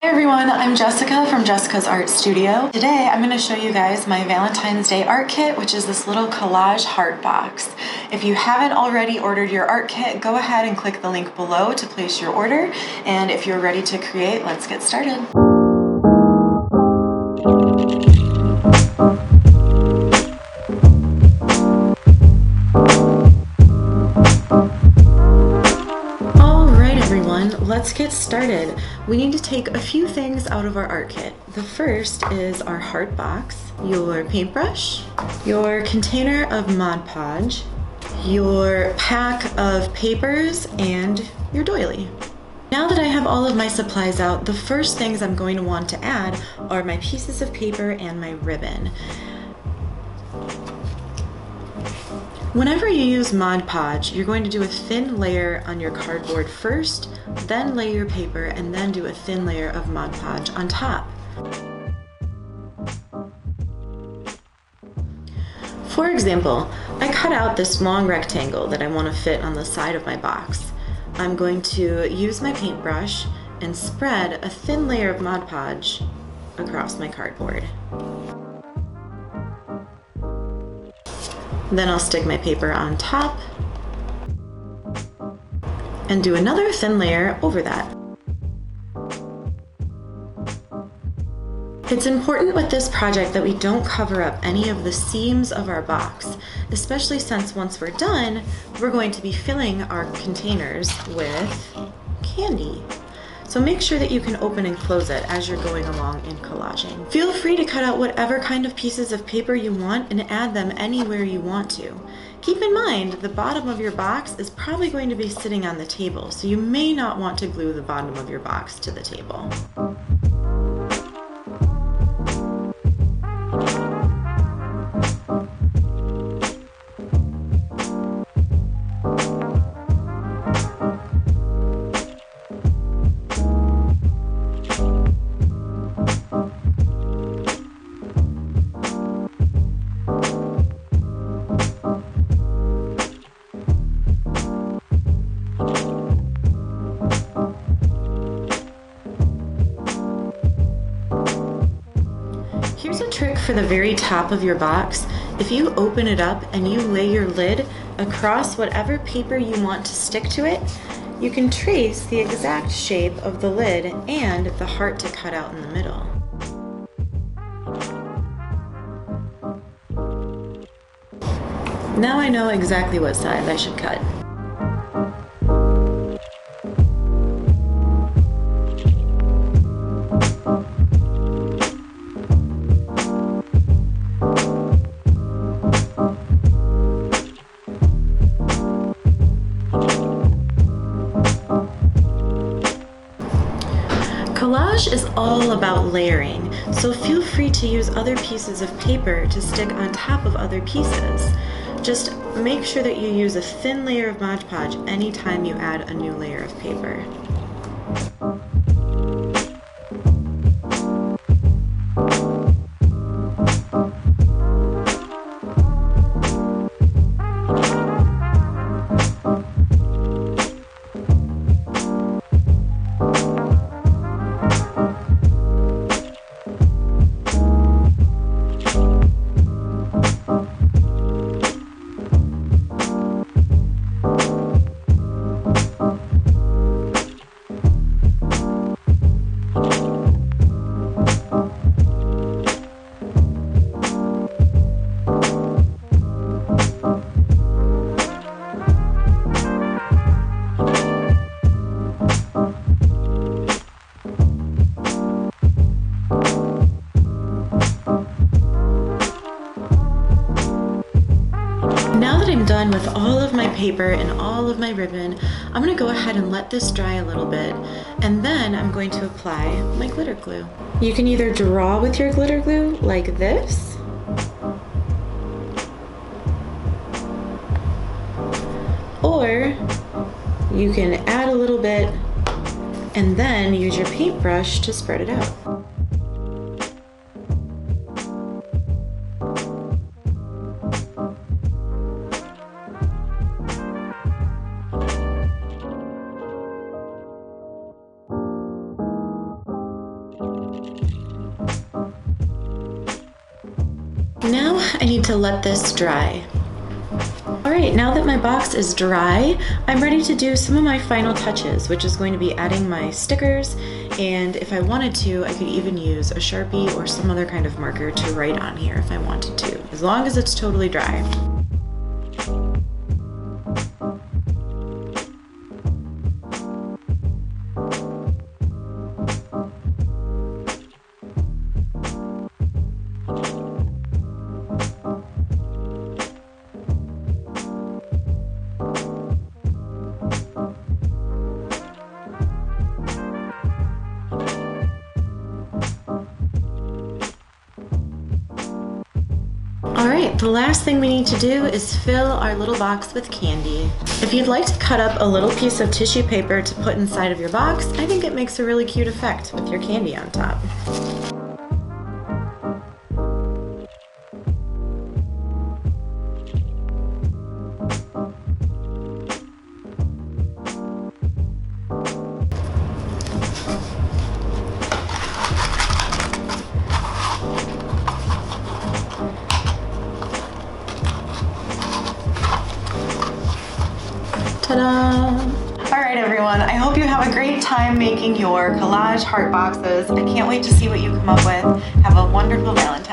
Hey everyone, I'm Jessica from Jessica's Art Studio. Today I'm going to show you guys my Valentine's Day art kit, which is this little collage heart box. If you haven't already ordered your art kit, go ahead and click the link below to place your order. And if you're ready to create, let's get started. Let's get started. We need to take a few things out of our art kit. The first is our heart box, your paintbrush, your container of Mod Podge, your pack of papers, and your doily. Now that I have all of my supplies out, the first things I'm going to want to add are my pieces of paper and my ribbon. Whenever you use Mod Podge, you're going to do a thin layer on your cardboard first, then lay your paper, and then do a thin layer of Mod Podge on top. For example, I cut out this long rectangle that I want to fit on the side of my box. I'm going to use my paintbrush and spread a thin layer of Mod Podge across my cardboard. Then I'll stick my paper on top and do another thin layer over that. It's important with this project that we don't cover up any of the seams of our box, especially since once we're done, we're going to be filling our containers with candy. So make sure that you can open and close it as you're going along in collaging. Feel free to cut out whatever kind of pieces of paper you want and add them anywhere you want to. Keep in mind, the bottom of your box is probably going to be sitting on the table, so you may not want to glue the bottom of your box to the table. Here's a trick for the very top of your box. If you open it up and you lay your lid across whatever paper you want to stick to it, you can trace the exact shape of the lid and the heart to cut out in the middle. Now I know exactly what side I should cut. Collage is all about layering, so feel free to use other pieces of paper to stick on top of other pieces. Just make sure that you use a thin layer of Mod Podge anytime you add a new layer of paper. Now that I'm done with all of my paper and all of my ribbon, I'm going to go ahead and let this dry a little bit, and then I'm going to apply my glitter glue. You can either draw with your glitter glue like this, or you can add a little bit and then use your paintbrush to spread it out. Now I need to let this dry. Alright, now that my box is dry, I'm ready to do some of my final touches, which is going to be adding my stickers, and if I wanted to, I could even use a Sharpie or some other kind of marker to write on here if I wanted to, as long as it's totally dry. Alright, the last thing we need to do is fill our little box with candy. If you'd like to cut up a little piece of tissue paper to put inside of your box, I think it makes a really cute effect with your candy on top. Ta-da! Alright everyone, I hope you have a great time making your collage heart boxes. I can't wait to see what you come up with. Have a wonderful Valentine.